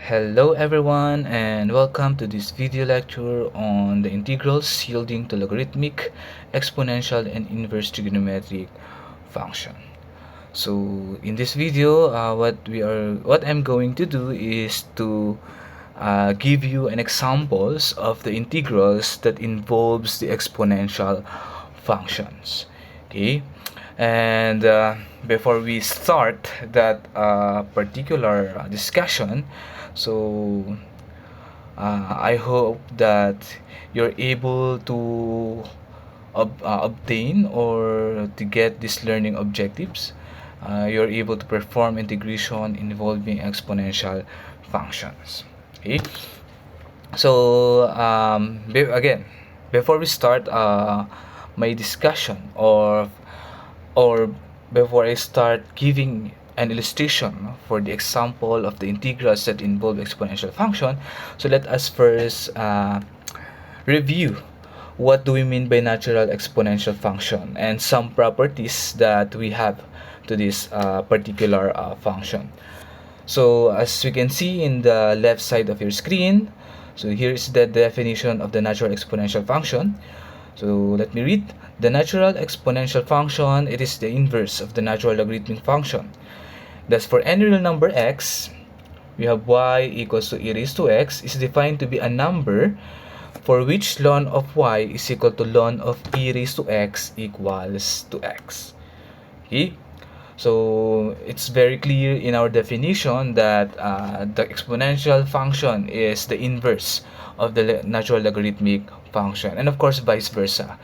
Hello everyone and welcome to this video lecture on the integrals yielding to logarithmic, exponential, and inverse trigonometric function. So in this video, what I'm going to do is to give you an examples of the integrals that involves the exponential functions. Okay, and before we start that particular discussion, so I hope that you're able to obtain or to get these learning objectives. You're able to perform integration involving exponential functions. Okay, so again, before we start my discussion, or before I start giving an illustration for the example of the integrals that involve exponential function, so let us first review what do we mean by natural exponential function and some properties that we have to this particular function. So as you can see in the left side of your screen, so here is the definition of the natural exponential function. So let me read. The natural exponential function, it is the inverse of the natural logarithmic function. Thus for any real number x, we have y equals to e raised to x is defined to be a number for which ln of y is equal to ln of e raised to x equals to x. Okay? So it's very clear in our definition that the exponential function is the inverse of the natural logarithmic function, and of course vice versa.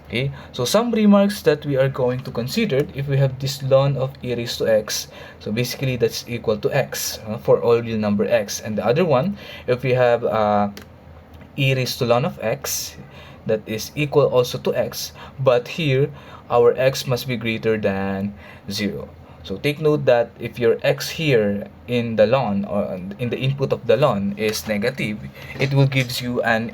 Okay, so some remarks that we are going to consider if we have this ln of e raised to x, so basically that's equal to x for all real number x, and the other one, if we have e raised to ln of x, that is equal also to x, but here our x must be greater than 0. So take note that if your x here in the ln or in the input of the ln is negative, it will gives you an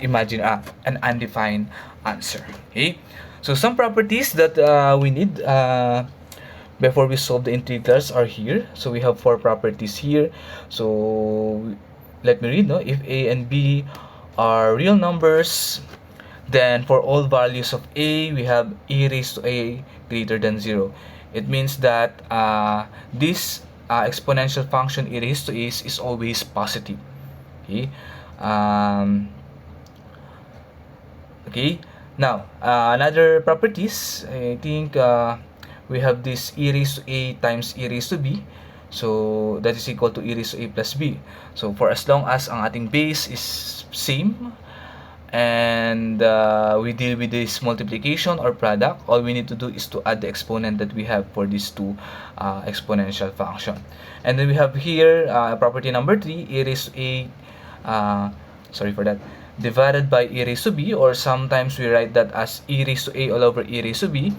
undefined answer. Okay, so some properties that we need before we solve the integrals are here. So we have four properties here. So let me read. No, if a and b are real numbers, then for all values of a, we have e raised to a greater than 0. It means that this exponential function e raised to a is always positive. Okay. Okay. Now, another properties, I think we have this e raised to a times e raised to b. So, that is equal to e raised to a plus b. So, for as long as ang ating base is same, and we deal with this multiplication or product, all we need to do is to add the exponent that we have for these two exponential function. And then we have here property number 3, e raised to a sorry for that, divided by e raised to b, or sometimes we write that as e raised to a all over e raised to b,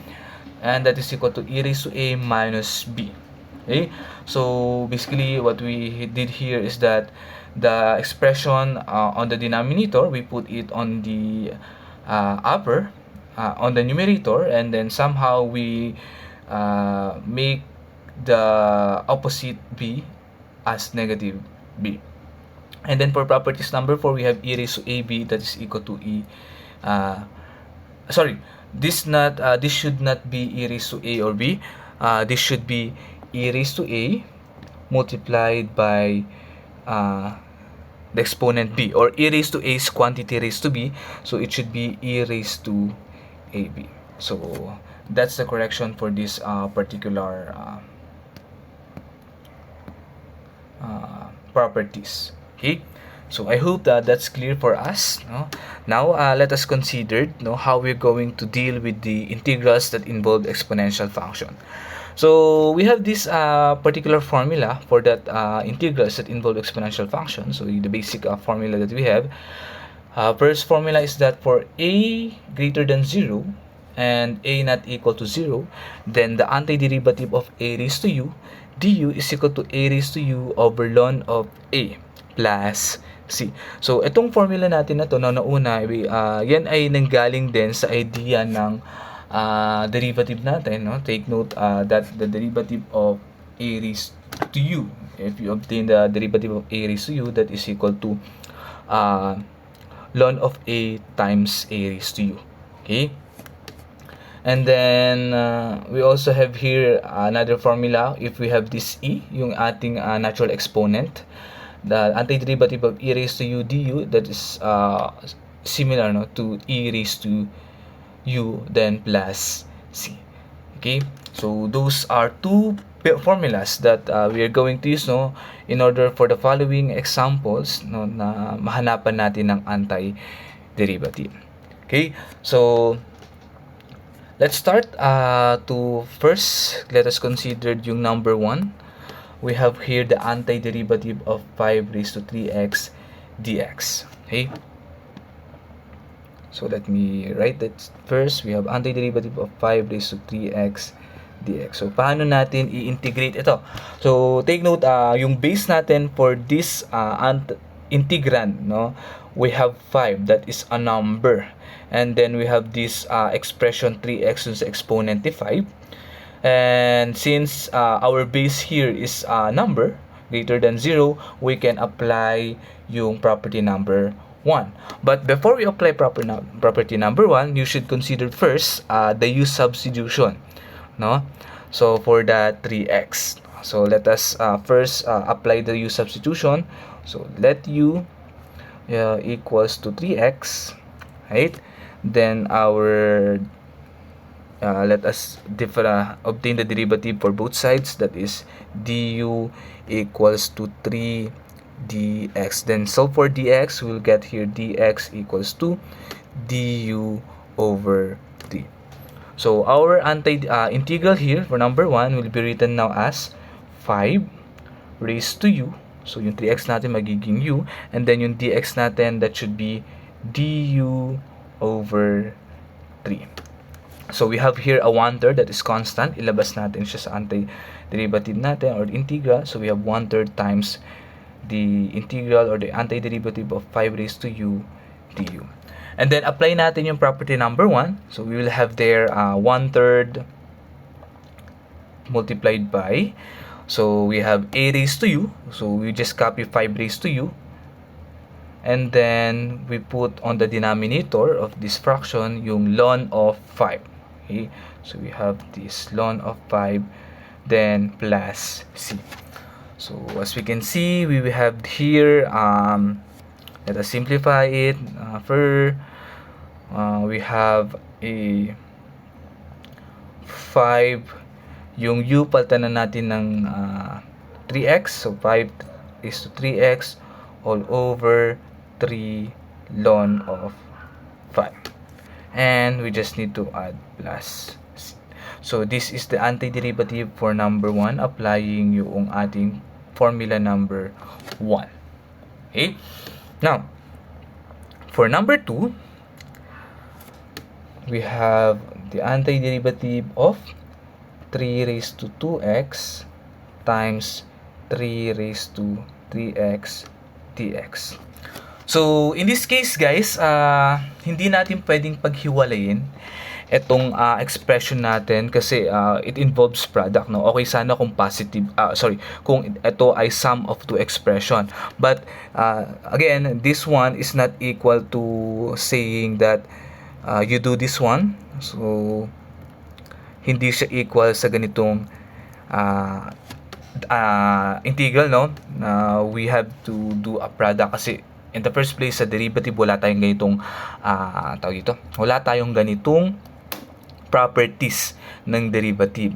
and that is equal to e raised to a minus b. Okay, so basically what we did here is that the expression on the denominator, we put it on the upper on the numerator, and then somehow we make the opposite b as negative b. And then for properties number 4, we have e raised to ab, that is equal to sorry, this should not be e raised to a or b. This should be e raised to a multiplied by the exponent b, or e raised to a is quantity raised to b, so it should be e raised to ab. So that's the correction for this particular properties. Okay, so I hope that that's clear for us. No? Now let us consider how we're going to deal with the integrals that involve exponential function. So we have this particular formula for that integrals that involve exponential function. So the basic formula that we have, first formula is that for a greater than 0 and a not equal to 0, then the antiderivative of a raised to u du is equal to a raised to u over ln of a plus c. So itong formula natin na to na nauna, yan ay nanggaling din sa idea ng derivative natin. No? Take note that the derivative of a raised to u if you obtain the derivative of a raised to u, that is equal to ln of a times a raised to u. Okay, and then we also have here another formula. If we have this e, yung ating natural exponent, the antiderivative of e raised to u du, that is similar, no, to e raised to u then plus c. Okay, so those are two formulas that we are going to use, no, in order for the following examples, no, na mahanapan natin ng antiderivative. Okay, so let's start to first let us consider yung number 1. We have here the antiderivative of 5 raised to 3x dx. Okay, so let me write that first. We have antiderivative of 5 raised to 3x dx. So paano natin i-integrate ito? So take note, yung base natin for this integrand, no, we have 5, that is a number, and then we have this expression 3x sa exponent 5, and since our base here is a number greater than 0, we can apply yung property number 1. But before we apply property number 1, you should consider first the u substitution, no? So for the 3x, so let us first apply the u substitution. So let u equals to 3x, right? Then our let us obtain the derivative for both sides, that is du equals to 3 dx. Then solve for dx, we'll get here dx equals to du over 3. So our integral here for number 1 will be written now as 5 raised to u. So yung 3x natin magiging u, and then yung dx natin, that should be du over 3. So we have here a 1/3 that is constant. Ilabas natin siya sa antiderivative natin or integral. So we have 1/3 times the integral or the antiderivative of 5 raised to u du. And then apply natin yung property number 1. So we will have there 1/3 multiplied by, so we have a raised to u, so we just copy 5 raised to u, and then we put on the denominator of this fraction yung ln of 5. Okay, so we have this ln of 5, then plus c. So as we can see, we have here let us simplify it. We have a 5, yung u palitan na natin ng 3x, so 5 is to 3x all over 3 ln of 5, and we just need to add plus c. So this is the antiderivative for number 1, applying yung ating formula number 1. Okay, now for number 2, we have the antiderivative of 3 raised to 2x times 3 raised to 3x dx. So in this case guys, hindi natin pwedeng paghiwalayin itong expression natin kasi it involves product, no? Okay sana kung positive, kung ito ay sum of two expression, but again, this one is not equal to saying that you do this one, so hindi siya equal sa ganitong integral, no? We have to do a product kasi in the first place sa derivative wala tayong ganitong wala tayong ganitong properties ng derivative.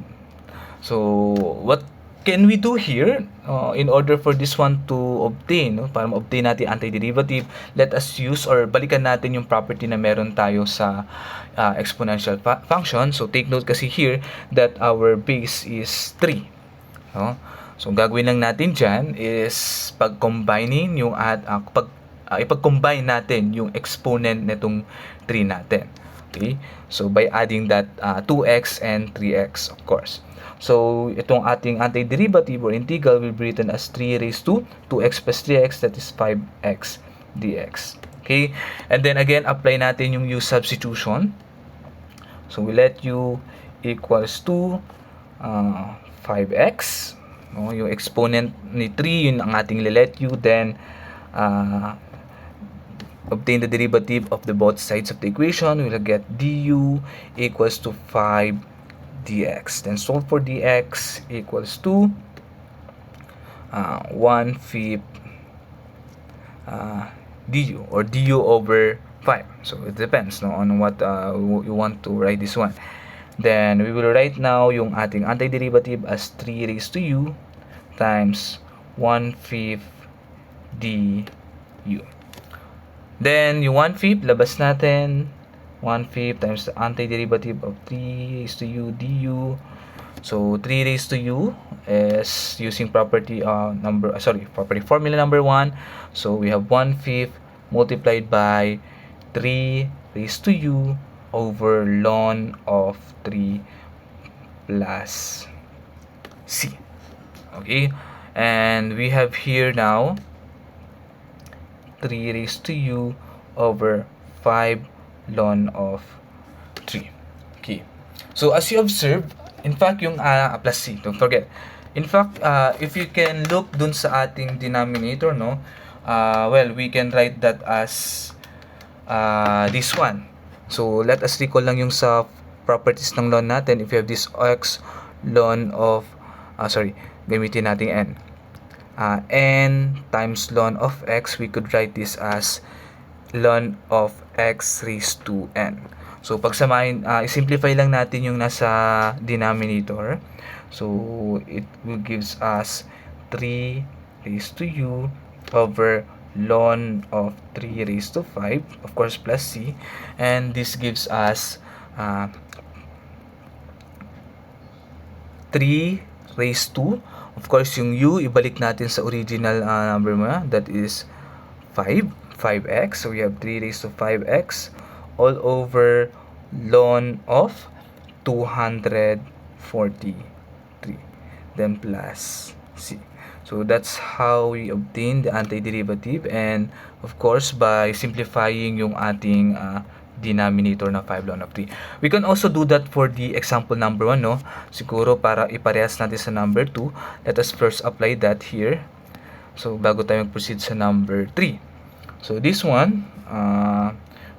So what can we do here in order for this one to obtain, no? Para ma-obtain natin antiderivative, let us use or balikan natin yung property na meron tayo sa exponential function. So take note kasi here that our base is 3, no? So gagawin lang natin dyan is pag-combining yung ipag-combine natin yung exponent nitong 3 natin. Okay? So by adding that 2x and 3x, of course. So itong ating antiderivative or integral will be written as 3 raised to 2x plus 3x, that is 5x dx. Okay? And then again, apply natin yung u substitution. So we let u equals to 5x, no? Yung exponent ni 3, yun ang ating let u. Then obtain the derivative of the both sides of the equation. We'll get du equals to 5 dx. Then solve for dx equals to 1/5 du, or du over 5. So it depends, no, on what you want to write this one. Then we will write now yung ating antiderivative as 3 raised to u times 1/5 du. Then yung 1/5 labas natin, 1/5 times the antiderivative of 3 raised to u du. So 3 raised to u is using property property formula number 1. So we have 1/5 multiplied by 3 raised to u over ln of 3 plus c. Okay, and we have here now 3 raised to u over 5 ln of 3. Okay, so as you observe, in fact, yung plus c, don't forget. In fact, if you can look dun sa ating denominator, no, well, we can write that as this one. So let us recall lang yung sa properties ng ln natin. If you have this x ln of gamitin natin n. N times ln of x, we could write this as ln of x raised to n. So pagsamahin, i-simplify lang natin yung nasa denominator. So it will gives us 3 raised to u over ln of 3 raised to 5, of course, plus c, and this gives us 3 raised to, of course, yung u ibalik natin sa original number mo, that is 5x. So we have 3 raised to 5x all over ln of 243, then plus c. So that's how we obtain the antiderivative, and of course by simplifying yung ating denominator na 5 ln of 3. We can also do that for the example number 1, no? Siguro para iparehas natin sa number 2, let us first apply that here. So bago tayo mag-proceed sa number 3. So this one,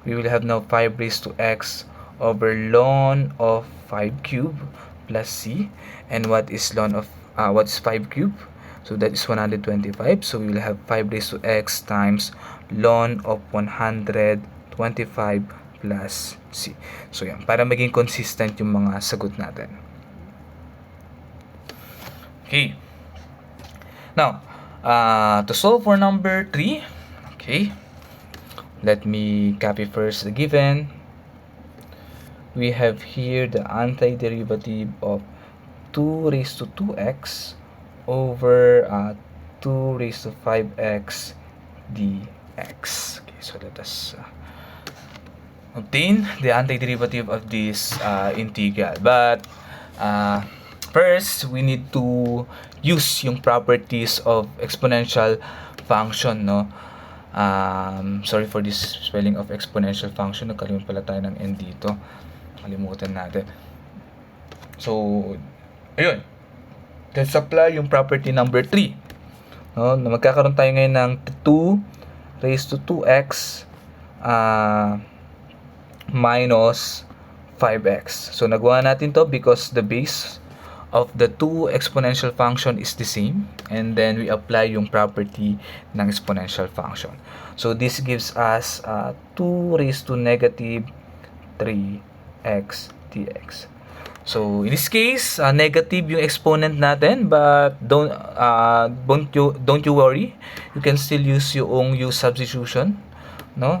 we will have now 5 raised to x over ln of 5 cube plus c. And what is ln of what's 5 cube? So that is 125. So we will have 5 raised to x times ln of 125 plus c. So yan, para maging consistent yung mga sagot natin. Okay. Now, to solve for number 3, okay, let me copy first the given. We have here the antiderivative of 2 raised to 2x over 2 raised to 5x dx. Okay, so let us obtain the antiderivative of this integral. But first, we need to use yung properties of exponential function, no? Sorry for this spelling of exponential function. Nagkalimutan pala tayo ng n dito. Kalimutan natin. So, ayun. Let's apply yung property number 3. No? Magkakaroon tayo ngayon ng 2 raised to 2x minus 5x. So, nagawa natin to because the base of the two exponential function is the same. And then, we apply yung property ng exponential function. So, this gives us 2 raised to negative 3x dx. So in this case, negative yung exponent natin, but don't you worry. You can still use yung substitution, no?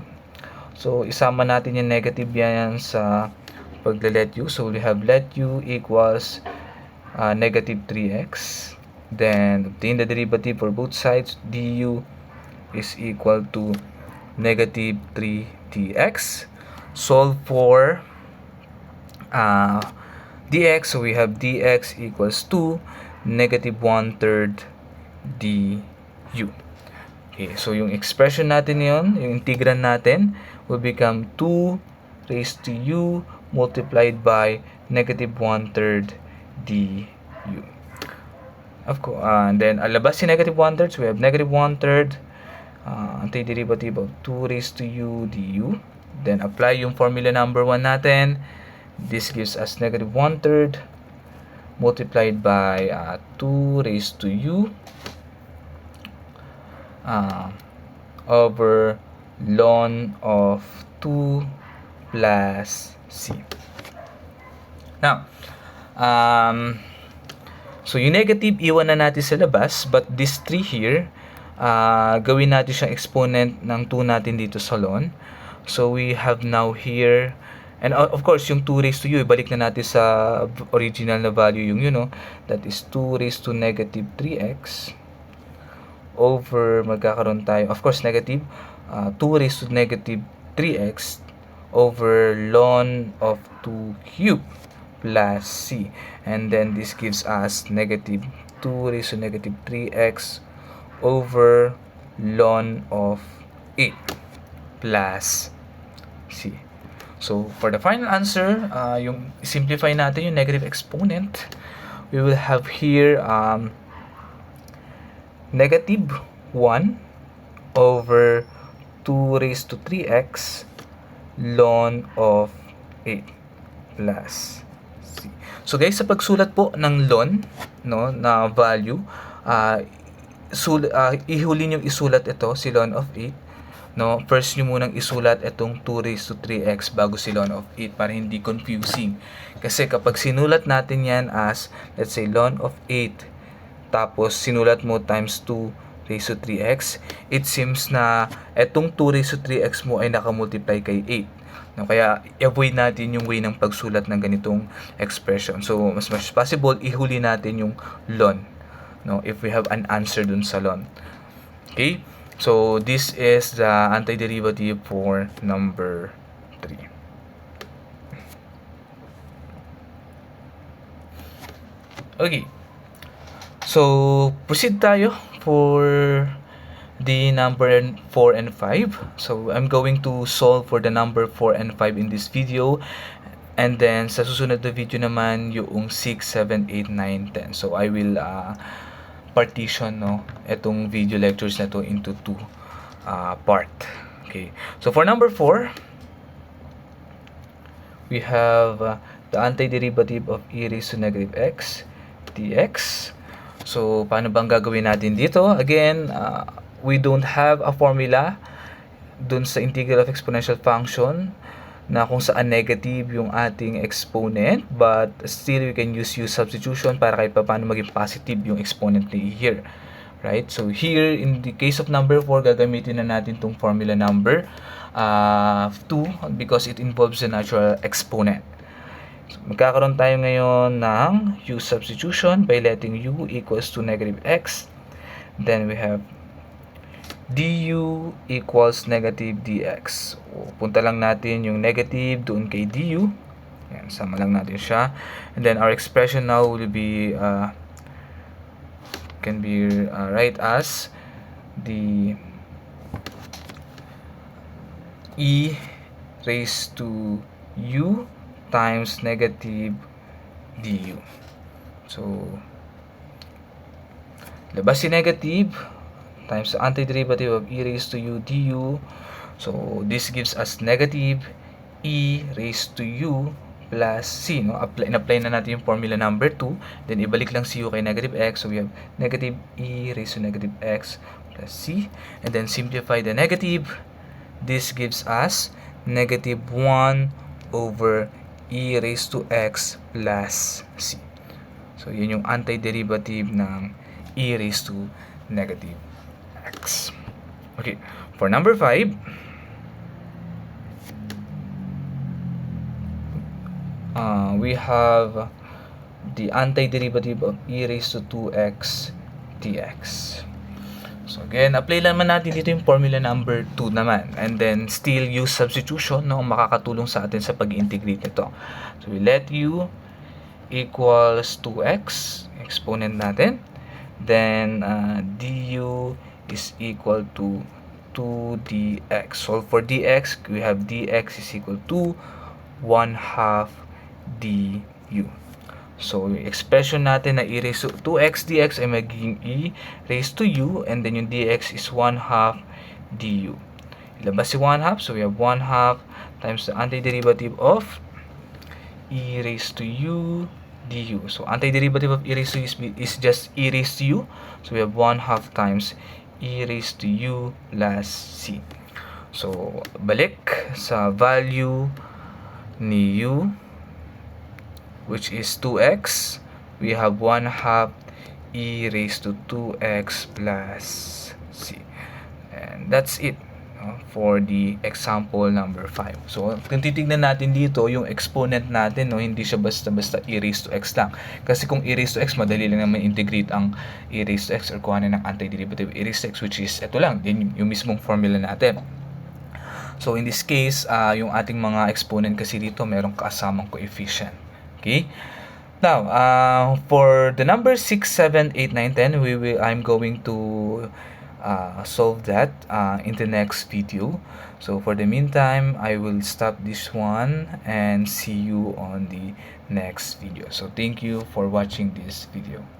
So isama natin yung negative yan sa pagle-let u. So we have let u equals negative 3x. Then obtain the derivative for both sides. Du is equal to negative 3 dx. Solve for dx, so we have dx equals to negative 1/3 du. Okay, so yung expression natin yon, yung integral natin, will become 2 raised to u multiplied by negative 1/3 du. Of course, and then alabas si negative 1/3, so we have negative 1/3 antiderivative of 2 raised to u du. Then apply yung formula number 1 natin. This gives us negative 1/3 multiplied by 2 raised to u over ln of 2 plus c. Now, so yung negative, iwan na natin sa labas, but this 3 here, gawin natin siyang exponent ng 2 natin dito sa ln. So we have now here, and of course, yung 2 raised to u, ibalik na natin sa original na value yung yun, no? That is 2 raised to negative 3x over, magkakaroon tayo, of course, negative, 2 raised to negative 3x over ln of 2 cubed plus c, and then this gives us negative 2 raised to negative 3x over ln of 8 plus c. So for the final answer, yung simplify natin yung negative exponent, we will have here negative 1 over 2 raised to 3x ln of 8 plus c. So guys, sa pagsulat po ng ln, no, na value, ihuli nyo isulat ito, si ln of 8. No, first nyo munang isulat itong 2 raised to 3x bago si ln of 8 para hindi confusing. Kasi kapag sinulat natin yan as, let's say, ln of 8, tapos sinulat mo times 2 raised to 3x, it seems na itong 2 raised to 3x mo ay nakamultiply kay 8. No, kaya avoid natin yung way ng pagsulat ng ganitong expression. So, mas possible, ihuli natin yung ln, no, if we have an answer dun sa ln. Okay? So, this is the antiderivative for number 3. Okay. So, proceed tayo for the number 4 and 5. So I'm going to solve for the number 4 and 5 in this video, and then sa susunod na video naman yung 6, 7, 8, 9, 10. So I will partition, no, itong video lectures na to into 2 part. Okay, so for number 4, we have the antiderivative of e raised to negative x dx. So paano bang gagawin natin dito? Again, we don't have a formula dun sa integral of exponential function na kung saan negative yung ating exponent, but still we can use substitution para kahit paano maging positive yung exponent ni here, right? So here in the case of number 4, gagamitin na natin tong formula number 2 because it involves the natural exponent. So, magkakaroon tayo ngayon ng u substitution by letting u equals to negative x. Then we have du equals negative dx. O, punta lang natin yung negative doon kay du. Yan, sama lang natin siya. And then our expression now will be can be write as the e raised to u times negative du. So labas si negative times the antiderivative of e raised to u du. So this gives us negative e raised to u plus c, no? Apply na natin yung formula number 2, then ibalik lang si u kay negative x. So we have negative e raised to negative x plus c, and then simplify the negative. This gives us negative 1 over e raised to x plus c. So yun yung antiderivative ng e raised to negative x. Okay, for number 5, we have the antiderivative of e raised to 2x dx. So again, apply lang naman natin dito yung formula number 2 naman, and then still use substitution, no, makakatulong sa atin sa pag-integrate nito. So we let u equals 2x, exponent natin, then du is equal to 2 dx. So for dx, we have dx is equal to 1/2 du. So, yung expression natin na e raised to 2x dx ay magiging e raised to u, and then yung dx is 1/2 du. Ilabas si 1/2, so we have 1/2 times the antiderivative of e raised to u du. So, antiderivative of e raised to u is just e raised to u. So, we have 1/2 times e raised to u plus c. So, balik sa value ni u, which is 2x, we have 1/2 e raised to 2x plus c. And that's it for the example number 5. So, kung titignan natin dito, yung exponent natin, hindi siya basta-basta e raised to x lang. Kasi kung e raised to x, madali lang naman integrate ang e raised to x or kuhanin ng antiderivative e raised to x, which is ito lang, din yung mismong formula natin. So, in this case, yung ating mga exponent kasi dito, merong kasamang coefficient. Okay? Now, for the number 6, 7, 8, 9, 10, I'm going to solve that in the next video. So, for the meantime, I will stop this one and see you on the next video. So, thank you for watching this video.